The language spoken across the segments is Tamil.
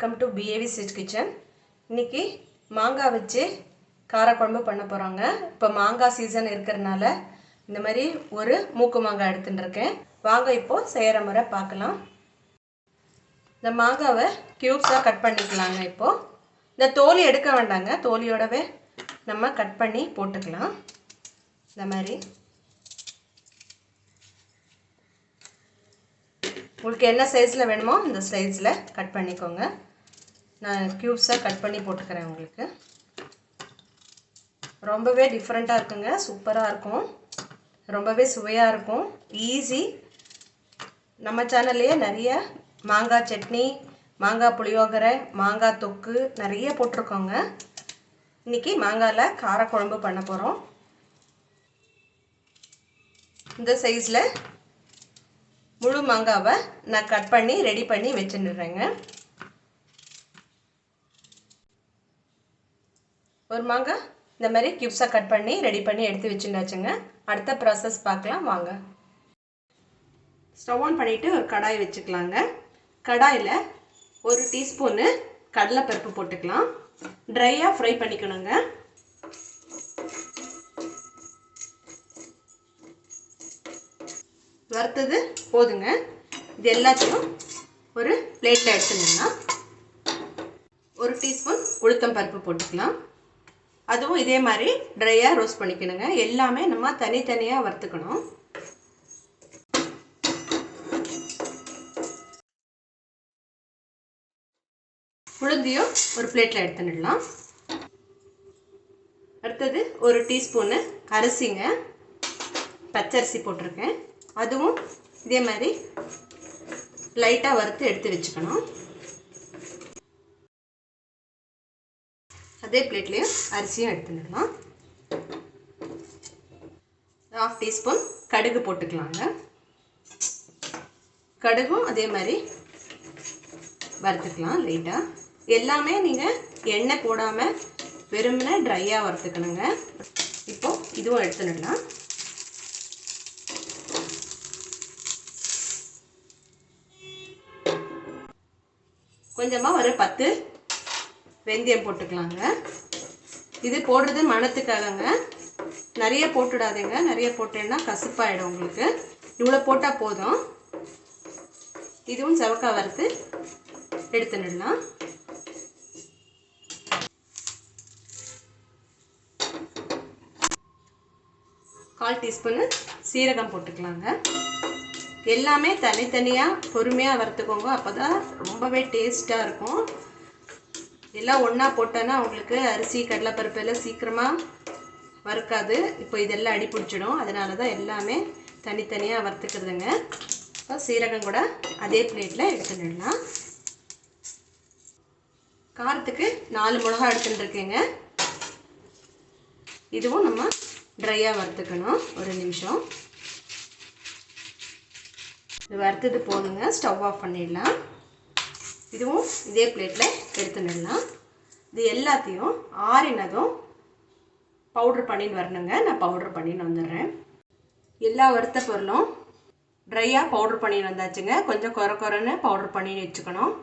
Welcome to BAV Sweet Kitchen. இன்னைக்கு மாங்காய் வச்சு காரக்குழம்பு பண்ண போறாங்க. இப்போ மாங்காய் சீசன் இருக்கறனால இந்த மாதிரி ஒரு மூக்கு மாங்காய் எடுத்துட்டு இருக்கேன். வாங்க இப்போ செய்யற முறை பார்க்கலாம். இந்த மாங்காவை கியூப்ஸா கட் பண்ணிக்கலாங்க. இப்போ இந்த தோலி எடுக்க வேண்டாங்க. தோலியோடவே நம்ம கட் பண்ணி போட்டுக்கலாம். இந்த மாதிரி உங்களுக்கு என்ன சைஸில் வேணுமோ அந்த சைஸில் கட் பண்ணிக்கோங்க. நான் க்யூப்ஸாக கட் பண்ணி போட்டுக்கிறேன். உங்களுக்கு ரொம்பவே டிஃப்ரெண்ட்டாக இருக்குங்க. சூப்பராக இருக்கும், ரொம்பவே சுவையாக இருக்கும், ஈஸி. நம்ம சேனல்லையே நிறைய மாங்காய் சட்னி, மாங்காய் புளியோகரை, மாங்காய் தொக்கு நிறைய போட்டிருக்கோங்க. இன்றைக்கி மாங்காயில் காரக்குழம்பு பண்ண போகிறோம். இந்த சைஸில் முழு மாங்காவை நான் கட் பண்ணி ரெடி பண்ணி வச்சுடுறேங்க. ஒரு மாங்காய் இந்த மாதிரி கியூப்ஸாக கட் பண்ணி ரெடி பண்ணி எடுத்து வச்சுட்டாச்சுங்க. அடுத்த ப்ராசஸ் பார்க்கலாம் வாங்க. ஸ்டவ் ஆன் பண்ணிவிட்டு ஒரு கடாய் வச்சுக்கலாங்க. கடாயில் 1 டீஸ்பூனு கடலைப்பருப்பு போட்டுக்கலாம். ட்ரையாக ஃப்ரை பண்ணிக்கணுங்க. வறுத்தது போதுங்க. இது எல்லாத்தையும் ஒரு பிளேட்டில் எடுத்துக்கலாம். 1 டீஸ்பூன் உளுத்தம் பருப்பு போட்டுக்கலாம். அதுவும் இதே மாதிரி ட்ரையாக ரோஸ்ட் பண்ணிக்கணுங்க. எல்லாமே நம்ம தனித்தனியாக வறுத்துக்கணும். உளுந்தியும் ஒரு பிளேட்டில் எடுத்துடலாம். அடுத்தது 1 டீஸ்பூனு அரிசிங்க, பச்சரிசி போட்டிருக்கேன். அதுவும் இதே மாதிரி லைட்டாக வறுத்து எடுத்து வச்சுக்கணும். அதே பிளேட்லேயும் அரிசியும் எடுத்துடலாம். 1/2 டீஸ்பூன் கடுகு போட்டுக்கலாங்க. கடுகும் அதே மாதிரி வறுத்துக்கலாம் லைட்டாக. எல்லாமே நீங்கள் எண்ணெய் போடாமல் வெறுமனே ட்ரையாக வறுத்துக்கணுங்க. இப்போது இதுவும் எடுத்துடலாம். கொஞ்சமாக ஒரு 10 வெந்தயம் போட்டுக்கலாங்க. இது போடுறது மணத்துக்காகங்க. நிறைய போட்டுடாதீங்க. நிறைய போட்டேன்னா கசப்பாயிடும் உங்களுக்கு. இவ்வளோ போட்டால் போதும். இதுவும் செவக்காய் வறுத்து எடுத்துடலாம். கால் டீஸ்பூனு சீரகம் போட்டுக்கலாங்க. எல்லாமே தனித்தனியாக பொறுமையாக வறுத்துக்கோங்க. அப்போ தான் ரொம்பவே டேஸ்ட்டாக இருக்கும். எல்லாம் ஒன்றா போட்டோன்னா உங்களுக்கு அரிசி கடலைப்பருப்பு எல்லாம் சீக்கிரமாக வறுக்காது. இப்போ இதெல்லாம் அடி பிடிச்சிடும். அதனால தான் எல்லாமே தனித்தனியாக வறுத்துக்கிறதுங்க. இப்போ சீரகம் கூட அதே பிளேட்டில் எடுத்துடலாம். காரத்துக்கு 4 மிளகா எடுத்துகிட்டு இருக்கேங்க. இதுவும் நம்ம ட்ரையாக வறுத்துக்கணும். 1 நிமிஷம். இது வறுத்தது போதுங்க. ஸ்டவ் ஆஃப் பண்ணிடலாம். இதுவும் இதே பிளேட்டில் எடுத்துடலாம். இது எல்லாத்தையும் ஆறினதும் பவுட்ரு பண்ணின்னு வரணுங்க. நான் பவுட்ரு பண்ணின்னு வந்துடுறேன். எல்லா வறுத்த பொருளும் ட்ரையாக பவுட்ரு பண்ணின்னு வந்தாச்சுங்க. கொஞ்சம் குறைன்னு பவுட்ரு பண்ணி வச்சுக்கணும்.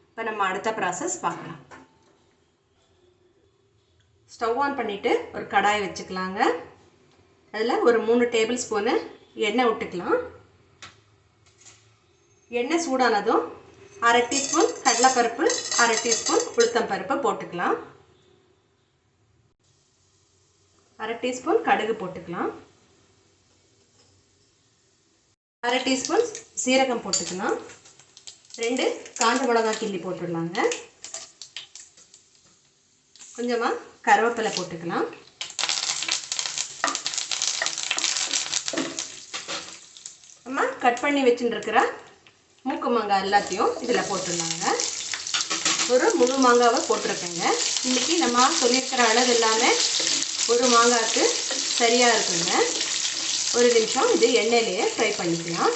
இப்போ நம்ம அடுத்த ப்ராசஸ் பார்க்கலாம். ஸ்டவ் ஆன் பண்ணிவிட்டு ஒரு கடாயை வச்சுக்கலாங்க. அதில் ஒரு 3 டேபிள் ஸ்பூனு எண்ணெய் விட்டுக்கலாம். எண்ணெய் சூடானதும் 1/2 டீஸ்பூன் கடலைப்பருப்பு, 1/2 டீஸ்பூன் உளுத்தம் பருப்பு போட்டுக்கலாம். 1/2 டீஸ்பூன் கடுகு போட்டுக்கலாம். 1/2 டீஸ்பூன் சீரகம் போட்டுக்கலாம். 2 காஞ்ச மிளகாய் கிள்ளி போட்டுடலாங்க. கொஞ்சமாக கருவேப்பிலை போட்டுக்கலாம். நம்ம கட் பண்ணி வச்சுட்டு இருக்கிற மூக்கு மாங்காய் எல்லாத்தையும் இதில் போட்டுடலாங்க. ஒரு முழு மாங்காவை போட்டிருக்கேங்க. இன்றைக்கி நம்ம சொல்லியிருக்கிற அளவு எல்லாமே ஒரு மாங்காய்க்கு சரியாக இருக்குங்க. 1 நிமிஷம் இது எண்ணெயிலேயே ஃப்ரை பண்ணிக்கலாம்.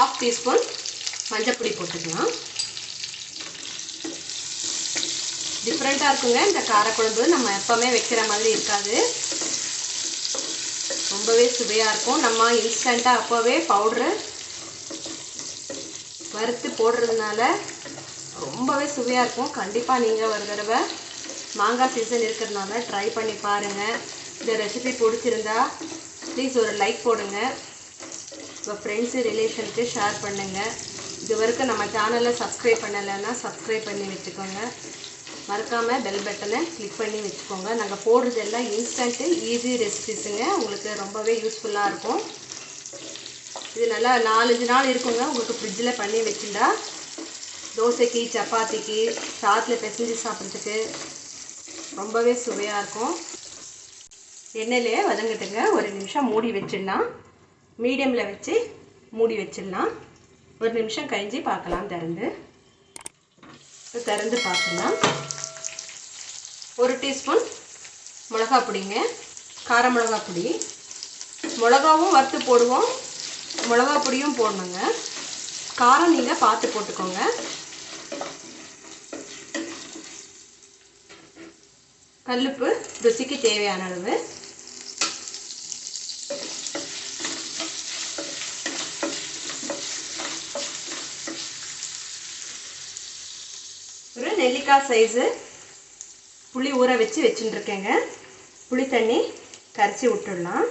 ½ டீஸ்பூன் மஞ்சப்பொடி போட்டுக்கலாம். டிஃப்ரெண்ட்டாக இருக்குங்க இந்த காரக்குழம்பு. நம்ம எப்போவுமே வைக்கிற மாதிரி இருக்காது. ரொம்பவே சுவையாக இருக்கும். நம்ம இன்ஸ்டண்ட்டாக அப்போவே பவுட்ரு வறுத்து போடுறதுனால ரொம்பவே சுவையாக இருக்கும். கண்டிப்பாக நீங்கள் ஒரு தடவை மாங்காய் சீசன் இருக்கிறதுனால ட்ரை பண்ணி பாருங்கள். இந்த ரெசிபி பிடிச்சிருந்தா ப்ளீஸ் ஒரு லைக் போடுங்க. உங்கள் ஃப்ரெண்ட்ஸு ரிலேஷனுக்கு ஷேர் பண்ணுங்கள். இது வரைக்கும் நம்ம சேனலை சப்ஸ்கிரைப் பண்ணலைன்னா சப்ஸ்கிரைப் பண்ணி வச்சுக்கோங்க. மறக்காமல் பெல் பட்டனை கிளிக் பண்ணி வச்சுக்கோங்க. நாங்கள் போடுறது எல்லாம் இன்ஸ்டன்ட்டு ஈஸி ரெசிபிஸுங்க. உங்களுக்கு ரொம்பவே யூஸ்ஃபுல்லாக இருக்கும். இது நல்லா 4-5 நாள் இருக்குங்க. உங்களுக்கு ஃப்ரிட்ஜில் பண்ணி வச்சுட்டா தோசைக்கு, சப்பாத்திக்கு, சாத்தில் பிசைஞ்சு சாப்பிட்றதுக்கு ரொம்பவே சுவையாக இருக்கும். எண்ணெயிலே வதங்கிட்டுங்க. ஒரு நிமிஷம் மூடி வச்சிடலாம். மீடியமில் வச்சு மூடி வச்சிடலாம். ஒரு நிமிஷம் கழிஞ்சு பார்க்கலாம். திறந்து பார்க்கலாம். 1 டீஸ்பூன் மிளகா பொடிங்க, கார மிளகா பொடி. மிளகாவும் வறுத்து போடுவோம், மிளகா பொடியும் போடணுங்க. காரம் நீங்கள் பார்த்து போட்டுக்கோங்க. கல்லுப்பு ருசிக்கு தேவையான அளவு. ஒரு நெல்லிக்காய் சைஸு புளி ஊற வச்சு வச்சுட்டுருக்கேங்க. புளி தண்ணி கரைச்சி விட்டுடலாம்.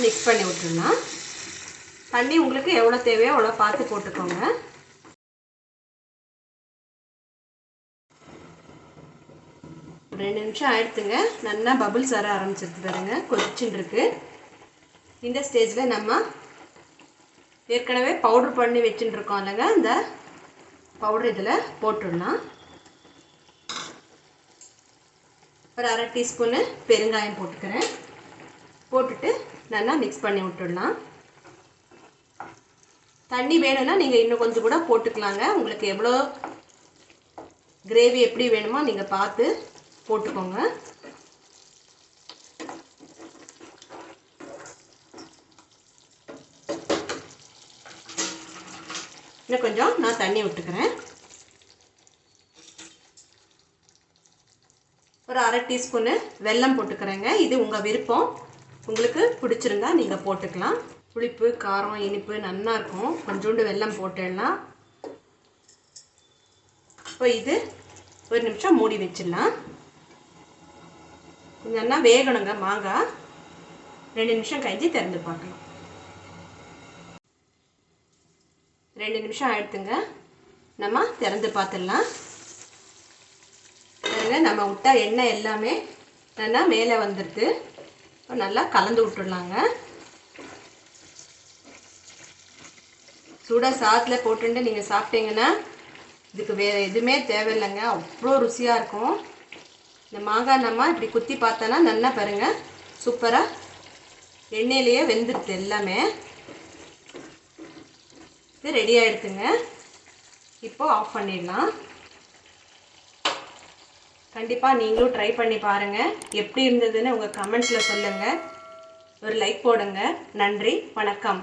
மிக்ஸ் பண்ணி விட்டுடலாம். தண்ணி உங்களுக்கு எவ்வளோ தேவையோ அவ்வளோ பார்த்து போட்டுக்கோங்க. ஒரு 2 நிமிஷம் ஆயிடுத்துங்க. நல்லா பபுள்ஸ் வர ஆரம்பிச்சிருக்கு பாருங்க. கொதிச்சுட்டு இருக்கு. இந்த ஸ்டேஜில் நம்ம ஏற்கனவே பவுடர் பண்ணி வச்சுட்டு இருக்கோம் இல்லைங்க, அந்த பவுடர் இதில் போட்டுடலாம். ஒரு 1/2 டீஸ்பூனு பெருங்காயம் போட்டுக்கிறேன். போட்டுட்டு நல்லா மிக்ஸ் பண்ணி விட்டுடலாம். தண்ணி வேணும்னா நீங்கள் இன்னும் கொஞ்சம் கூட போட்டுக்கலாங்க. உங்களுக்கு எவ்வளோ கிரேவி எப்படி வேணுமோ நீங்கள் பார்த்து போட்டுக்கோங்க. இன்னும் கொஞ்சம் நான் தண்ணி விட்டுக்கிறேன். ஒரு 1/2 டீஸ்பூனு வெல்லம் போட்டுக்கிறேங்க. இது உங்கள் விருப்பம். உங்களுக்கு பிடிச்சிருந்தா நீங்கள் போட்டுக்கலாம். புளிப்பு, காரம், இனிப்பு நல்லா இருக்கும். கொஞ்சோண்டு வெல்லம் போட்டுடலாம். இப்போ இது ஒரு நிமிஷம் மூடி வச்சிடலாம். கொஞ்சம் நல்லா வேகணுங்க மாங்காய். 2 நிமிஷம் கழிஞ்சு திறந்து பார்க்கலாம். 2 நிமிஷம் ஆயிடுத்துங்க. நம்ம திறந்து பார்த்துடலாம். நம்ம விட்டா எண்ணெய் எல்லாமே நல்லா மேலே வந்துடுது. நல்லா கலந்து விட்டுடலாங்க. சூடாக சாதத்தில் போட்டுட்டு நீங்கள் சாப்பிட்டீங்கன்னா இதுக்கு வேறு எதுவுமே தேவையில்லைங்க. அவ்வளோ ருசியாக இருக்கும். இந்த மாங்காய் நம்ம இப்படி குத்தி பார்த்தோன்னா நல்லா பாருங்கள், சூப்பராக எண்ணெயிலேயே வெந்துடுது எல்லாமே. இது ரெடி ஆகிடுதுங்க. இப்போது ஆஃப் பண்ணிடலாம். கண்டிப்பாக நீங்களும் ட்ரை பண்ணி பாருங்கள். எப்படி இருந்ததுன்னு உங்கள் கமெண்ட்ஸில் சொல்லுங்கள். ஒரு லைக் போடுங்க. நன்றி, வணக்கம்.